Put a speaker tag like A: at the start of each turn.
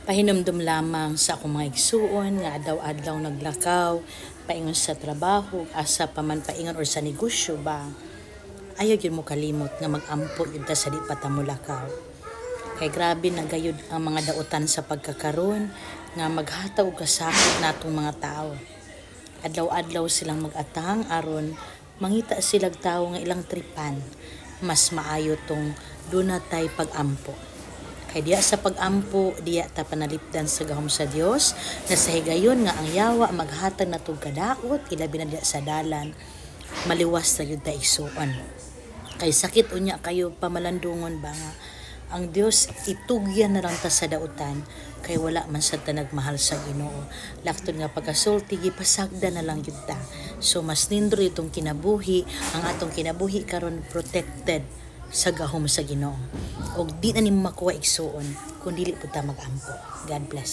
A: Pahinumdum lamang sa akong mga igsuon nga adlaw-adlaw naglakaw, paingon sa trabaho, asa pa man paingon or sa negosyo ba. Ayaw yun mo kalimot nga mag-ampo yun ta sa di pa ta mo lakaw. Kay grabe na gayud ang mga dautan sa pagkakaroon nga maghataw og kasakit natong mga tao. Adlaw-adlaw silang mag-atang aron mangita silang tao nga ilang tripan. Mas maayo tong dunay pag-ampo. Kay diya sa pag-ampo, diya ta panalipdan sa gahom sa Dios na sa higayon nga ang yawa maghatag na tong kadaot ilabi na diya sa dalan maliwas na yun ta igsuon. Kay sakit unya kayo pamalandungon ba nga ang Dios itugyan na lang ta sa dautan kay wala man sa ta nagmahal sa Ginoo. Laktod nga pagkasulti gipasagda na lang yun ta. So mas nindro itong kinabuhi, ang atong kinabuhi karon protected sa gahom sa Ginoo. Og di na nimo makuha igsuon kung dili pud ta mag-ampo. God bless.